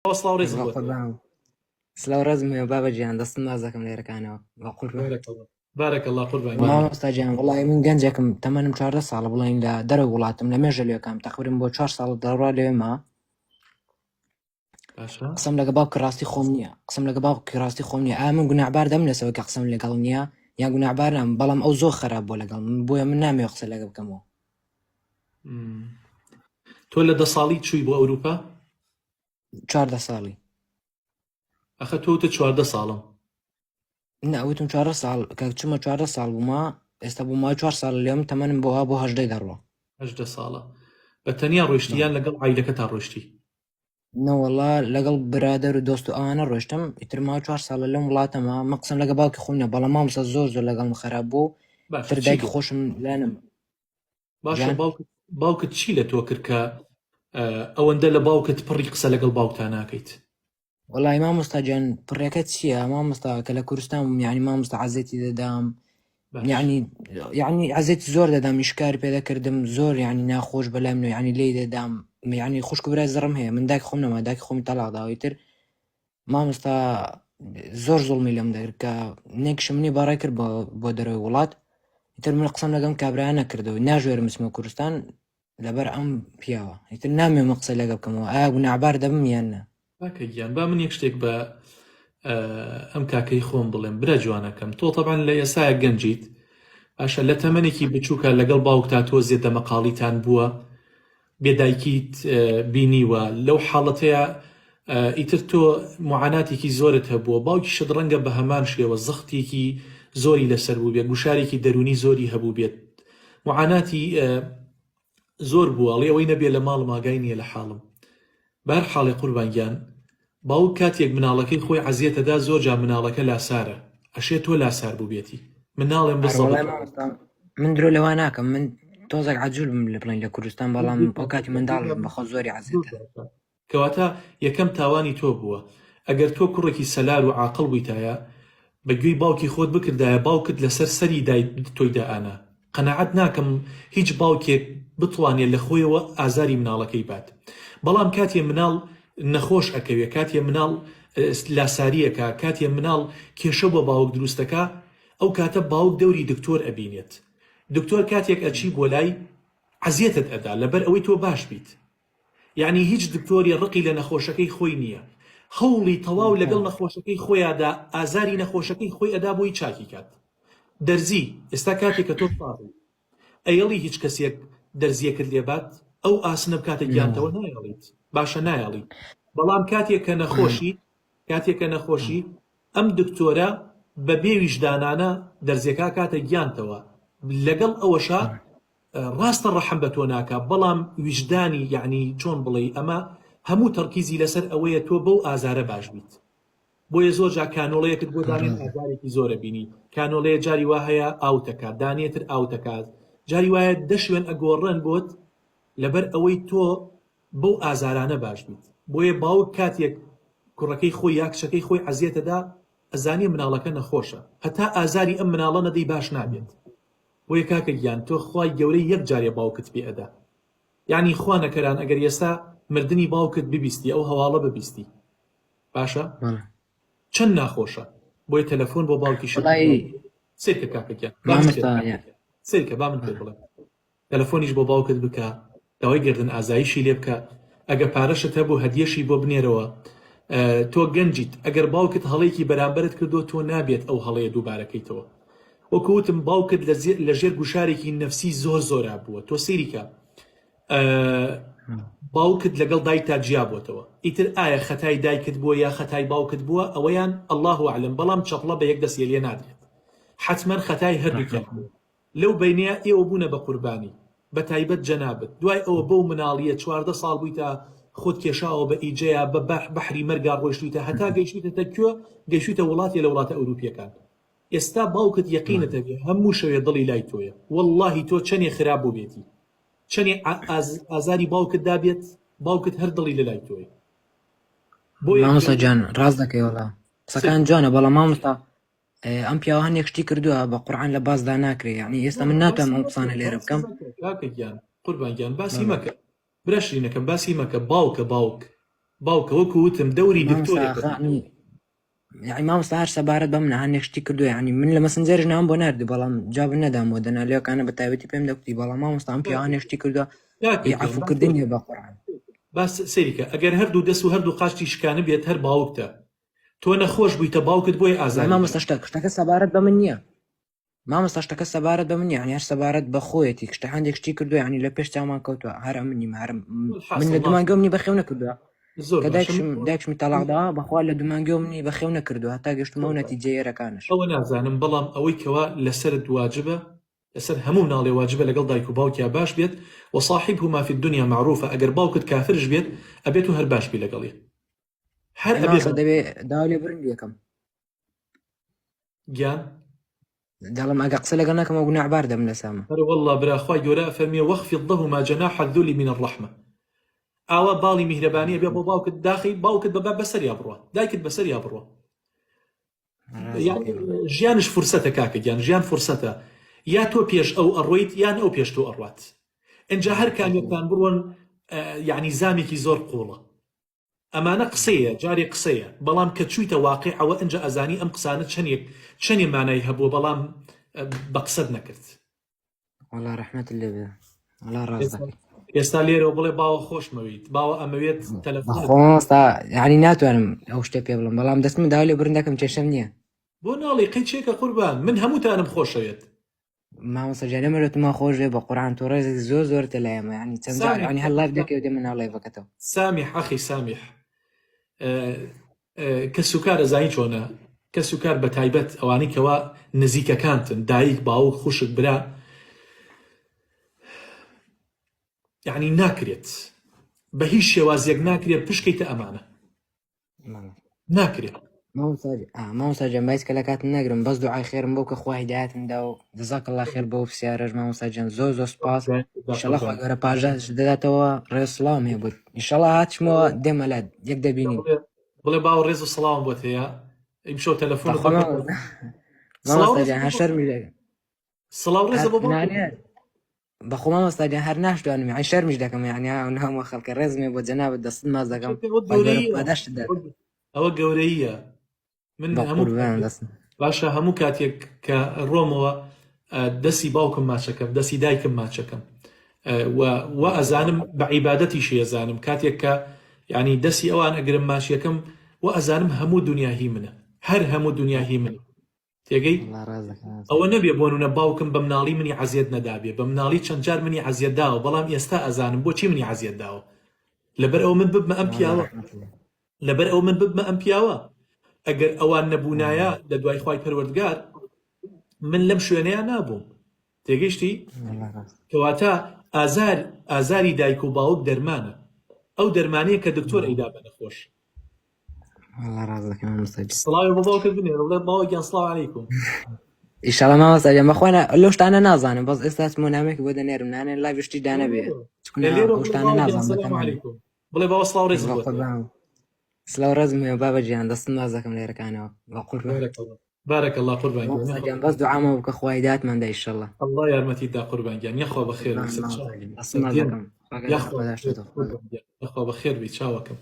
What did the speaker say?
سڵاو ڕێزم بۆت. سلااو ڕێزم بابە گیان دەستم بازەکەم لێرەکانەوە بارەکەڵڵا قوربان مامۆستا گیان وڵی من گەنجێکم تەمەنم 14 ساڵە بڵین لە دەرە وڵاتم لە مێژە لێکم تقریبم بۆ 4 ساڵ دەڕوا لێمە قسم لەگە باوکە ڕاستی خۆم نییە قسم لەگە باوکی ڕاستی خۆم نییە ئا من گوناعبار دەم لەسەوە کە قسم لەگەڵ نییە یا گوناعبار نام بەڵام ئەو زۆر خراپ بۆ لەگەڵ من بۆیە من نامێ قسە لەگە بکەمەوە. تۆ لە 10 ساڵی چووی بۆ ئەوروپا؟ 14 ساڵی. ئەخە تۆتە 14 ساڵم ناوتم 4 ساڵ کە چمە 4 ساڵ بوومە ئێستا بوومە 4 ساڵ لێم تەمەنم بۆ 18 دەڕوە. 18 ساڵە بە تەنیا ڕۆیشتیان لەگەڵ عایلەکە تا ڕۆیشتی؟ نەوەڵا لەگەڵ برادر و دۆست و ئەوانە ڕۆشتم ئیترما 4 ساڵە لەم وڵاتەمە مەقسم لەگە باوکی خۆمە بەڵام مامۆستا زۆر لەگەڵم خراپ بوو تردایکی خۆشم لانم. باشە باوکت چی لە تۆ کرد کە ئەوەندە لە باوکت پڕی قسە لەگەڵ باوکتان ناکەیت؟ وەڵی مامۆستا گیان پڕیەکە چییە؟ مامۆستا کە لە کوردستان یعنی مامۆستا عەزێتی دەدام یعنی عەزێتی زۆر دەدام ئیشکاری پێدەکردم زۆر یعنی ناخۆش بەلای من یعنی لێی دەدام یعنی خوشک و برای زڕم هەیە من داکی خۆم نەما داکی خۆمی تەلاق داوە ئیتر مامۆستا زۆر زوڵمی لەم دەکرد کە نێکشم منی باڕای کرد بۆ دەرەوەی وڵات ئیتر من قسەم لەگەم کابرایان نەکردەوە ناژێرم چمە کوردستان لەبەر ئەم پیاوە ئیتر نامێ قسە لەگە بکەمەوە ئایا گوناعبار دەبم یان نە. باکە گیان با من یەک شتێک بە ئەم کاکەی خۆم بڵێم برا جوانەکەم تۆ تەبان لە ئێسایە گەنجیت باشە لە تەمەنێکی بچووکە لەگەڵ باوکتا تۆ زێدە مەقاڵیتان بووە بێدایکیت بینیوە لەو حاڵەتەیە ئیتر تۆ معاناتێکی زۆرت هەبووە باوکی شت ڕەنگە بە هەمان شێوە زەختێکی زۆری لەسەر بوو بێت گوشارێکی دەرونی زۆری هەبوو بێت معاناتی زۆر بووەڵی ئەوەی نەبێت لە ماڵ ماگای نییە لە حاڵم بەر حاڵی قوربانگیان باوک کاتێک مناڵەکەی خۆی عەزیەتەدا زۆر جا مناڵەکە لاسارە ئەشێ تۆ لاسار بوو بێتی من ناڵێم بزڵ من درۆ لەوان ناکەم من تۆزێک عەجوولم لە بڵین لە کوردستان بەڵام ئەو کاتی منداڵم بەخۆ زۆری عەزیەتە کەواتە یەکەم تاوانی تۆ بووە ئەگەر تۆ کوڕێکی سەلار و عاقڵ بوویتایە بەگوێی باوکی خۆت بکردایە باوکت لەسەر سەری تۆی دائانە قەناعەت ناکەم هیچ باوکێک بتوانێت لە خۆیەوە ئازاری مناڵەکەی بات بەڵام کاتێ مناڵ نەخۆش ئەکەوێ کاتێ مناڵ لاساریەکە کاتێ مناڵ کێشە بۆ باوک دروستەکە ئەو کاتە باوک دەوری دکتۆر ئەبینێت دکتۆر کاتێک ئەچی بۆ لای عەزیەتت ئەدا لەبەر ئەوەی تۆ باش بیت یعنی هیچ دکتۆری ڕقی لە نەخۆشەکەی خۆی نییە هەوڵی تەواو لەگەڵ نەخۆشەکەی خۆیادا ئازاری نەخۆشەکەی خۆی ئەدا بۆی چاکی کات دەرزی ئێستا کاتێککە تۆ پاڕی ئەیەڵی هیچ کەسێک دەرزیەکرد لێبات ئەو ئاسنە بکاتە گیانتەوە نایەڵیت باشە نایەڵی بەڵام کاتێککە نەخۆشی ئەم دکتۆرە بە بێ ویژدانانە دەرزیەکە کاتە گیانتەوە لەگەڵ ئەوەشە ڕاستە ڕەحم بە تۆ ناکە بەڵام ویژدانی یعنی چۆن بڵێ ئەمە هەموو تەرکیزی لەسەر ئەوەیە تۆ بەو ئازارە باش بیت بۆیە زۆر جا کانۆڵەیەکت بۆ دانێت ئازارێکی زۆرە بینی کانۆڵەیە جاری وا هەیە ئاوتەکات دانێتر ئاوتەکات جاری وایە دەشوێن ئەگۆڕن بۆت لەبەر ئەوەی تۆ بەو ئازارانە باش بیت بۆیە باوک کاتێک کوڕەکەی خۆی یا کچەکەی خۆی عەزیەتەدا ئەزانێ مناڵەکە نەخۆشە هەتا ئازاری ئەم مناڵە نەدەی باش نابێت بۆیە کاکە گیان تۆ خوای گەورەی یەک جارێ باوکت پێ ئەدا یعنی خوا نەکەران ئەگەر ئێستا مردنی باوکت ببیستی ئەو هەواڵە ببیستی باشە چەند ناخۆشە بۆی تەلەفۆن بۆ باوکی سیرکە کاکەکیان سیرکە با من پێ بڵێ تەلەفۆنیش بۆ باوکت بکە داوای گردن ئازاییشی لێ بکە ئەگە پارەشت هەبوو هەدیەشی بۆ بنێرەوە تۆ گەنجیت ئەگەر باوکت هەڵەیەکی بەرامبەرت کردو تۆ نابێت ئەو هەڵەیە دووبارەکەیتەوە وەکوتم باوکت لە ژێر گوشارێکی نەفسی زۆر زۆرا بووە تۆ سیریکە باوکت لەگەڵ دایکتا جیا بۆتەوە ئیتر ئایا خەتای دایکت بووە یا خەتای باوکت بووە ئەوەیان الله ئەعلەم بەڵام چەپڵە بە یەک دەستێ لێ نادرێت حتمەن خەتای هەردووکیان بوو لەو بینەیە ئێوە بوونە بە قوربانی بە تایبەت جەنابەت دوای ئەوە بەو مناڵیە 14 ساڵ بوویتە خۆت کێشاوە بە ئیجەیە بە بەحری مەرگا ڕۆیشتویتە هەتا گەیشتویتە کوێ گەیشتویتە وڵاتی لە وڵاتە ئەوروپیەکان ئێستا باوکت یەقینەتە بێ هەموو شەوێ دڵی لای تۆیە وەڵڵاهی تۆ چەندێ خراپ بوو بێتی چەندێ ئازاری باوکت دابێت باوکت هەر دڵی لە لای تۆیە مامۆستا گیان ڕاست دەکەی وەڵا قسەکان جوانە بەڵام مامۆستا ئەم پیاوە هەندێک شتی کردووە بە قورعان لە بازدا ناکرێ یعنی ئێستا من ناتوانم ئەم قسانە لێرە بکەم کاکە گیان قوربان گیان باسی مەکە برەشینەکەم باسی مەکە باوکە باوک باوکە وەکو وتم دەوری مامۆستا دکتۆرێک خانی يعني مامۆستا هەر سەبارەت بەم هەندێک شتی کردو یعنی من لە مەسنجەرش نام بۆ ناردی بەڵام جواب نەدامەوە دەنالێکانە بە تایبەتی پێم دەکوتی بەڵام مامۆستا ئەم پیاوە هەندێک شتی کردووە عەفوکردنیە بە قورعان باس سەیریکە ئەگەر هەردوو دەست و هەردوو قاشتی شکانە بێت هەر باوکتە تۆ نەخۆش بوویتە باوکت بۆی ئازاری مامۆستا شتەکە سەبارەت بە من نییە مامۆستا شتەکە سەبارەت بە من نییە یعنی هەر سەبارەت بە خۆیەتی شتە هەندێک شتی کردو یعنی لە پێش چاومان کەوتووە هەر ئەمن نیم هەر من لە دومانگەم نی بەخێو نەکردووە زۆر کە باشە. دایکشمی تەلاقدا بەخوا لە دومانگەم نی بەخێو نەکردووە هەتا گەشتمەوە نەتیجەی ئێرەکانش ئەوە نازانم بەڵام ئەوەی کەوا لەسرت واجبە لەسەر هەموو ناڵێ واجبە لەگەڵ دایک و باوکیا باش بێت وصاحبهما في الدنيا معروفة ئەگەر باوکت کافرش بێت ئەبێت و هەر باش بی لەگەڵی هەر ئەبێت دەبێ داوا لێ برن یەکەم گیان دەڵم ئەگە قسە لەگەڵ نەکەمەوە گوناحبار دەبم لە سامە هەر والله براخوای گەورە فەرمیێ وەخفض لهما جناح الذل من الرحمة ئاوا باڵی میهرەبانیە بێ بۆ باوکت داخی باوکت بەبا بەسەریا بڕوە دایکت بەسەریا بڕوە ژیانش فرسەتە کاکە گیان ژیان فرسەتە یا تۆ پێش ئەو ئەڕۆیت یان ئەو پێش تۆ ئەڕوات ئەجا هەر کامیەکان بڕۆن یعنی زامێکی زۆر قوڵە ئەمانە قسەیە جارێ قسەیە بەڵام کە چوویتە واقعەوە ئەنجا ئەزانی ئەم قسانە چەندێ مانای هەبووە بەڵام بە قسەت نەکرد والله ڕەحمەت لێ بێ والله ڕاست دەکەی ئێستا لێرەوە بڵێ باوە خۆشمەویت باوە ئەمەوێت تەلەفۆن خۆمەستا یعنی ناتوانم ئەو شتێ پێ بڵم بەڵام دەستم داوا لێ برن دەکەم کێشەم نییە بۆ ناڵی قەیچێکە قوربان من هەمووتانم خۆشەوێت مامۆستا جا نەمەرێتما خۆش بێ بە قورعان تۆ ڕێزێک زۆر زۆرتە لایەمە یعنی چەند جار یعنی هەر لایف دەکەوێت دێ من ناو لایڤەکەتەوە سامح ئەخی سامح کە سوکار ئەزانی چۆنە کە سوکار بە تایبەت ئەوانەی کەوا نزیکەکانتن دایک باوک خوشک برا یعنی ناکرێت بە هیچ شێوازێک ناکرێت پشکەیتە ئەمانە ناکرێت مامۆستا جان باعث کە لە کاتم نەگرم بەس دوعای خێرم بۆ کە خوا هیدایەتم دا و جەزاکەڵڵا خێر بەو پرسیارەش مامۆستا جان زۆر زۆر سوپاس ئینشەڵڵا خوا گەورە پاژەش دەداتەوە ڕێوسڵام هەیە بوت ئینشەڵڵا هاتشمەوە دێمە لات یەک دەبینین بڵێ باو ڕێز و سڵاوم بۆت هەیە ئیمشەو تەلەفۆن مامۆستا جان هەر شەرمی لێ سڵاو ڕێزە بۆ بەخۆ مامۆستا جان هەر ناشتوانم یعنی شەرمیش دەکەم یعنی هەموو خەڵکە ڕێزمێ بۆ جەنابەت دەستت ماز دەکەم ئەوە گەورەیە من هەموو باشە هەموو کاتێک کە ڕۆمەوە دەستی باوکم ماچەکەم دەستی دایکم ماچەکەم و ئەزانم بە عیبادەتی شێزانم کاتێک کە ینی دەستی ئەوان ئەگرم ماشیەکەم و ئەزانم هەموو دنیاهی منە هەر هەموو دنیاهی من تێگەی ئەوە نەبێ بۆ نونە باوکم بە مناڵی منی عەزیەت نەدابێ بە مناڵی چەند جار منی عەزیەت داوە بەڵام ئێستا ئەزانم بۆچی منی عەزیەت داوە لەبەر ئەو من ببمە ئەم پیاوە لەبەر ئەو من ببمە ئەم پیاوە ئەگەر ئەوان نەبوونایە لە دوای خوای پەروەردگار من لەم شوێنەیە نابووم تێگەیشتی کەواتە ئازاری دایک و باوک دەرمانە ئەو دەرمانەیە کە دکتۆر ئەیدا بە نەخۆش سڵاوی بۆ باوکت بنێ بڵێ باوەگیان سڵاو عەلەیکوم ئینشەڵڵا مامۆستا جان بەخوا لەو شتانە نازانم بەس ئێستا چمەوە نامێکی بۆ دەنێرم نانێ لایڤ شتی دانەبێ ئەو شتانە نازانم بڵێ باوە سڵاو ڕێز سلااو ڕزمێ بابە گیان دەستم ماز دەکەم لێرەکانەوە بارك الله قربان بەس دوعامە بکە خوای داتماندا ئینشەڵڵا الله یارمەتیدا قوربان گیان یەخوا بەخێر دەستم ماز دەکەم یەخوا بەخێر بی چاوەکەم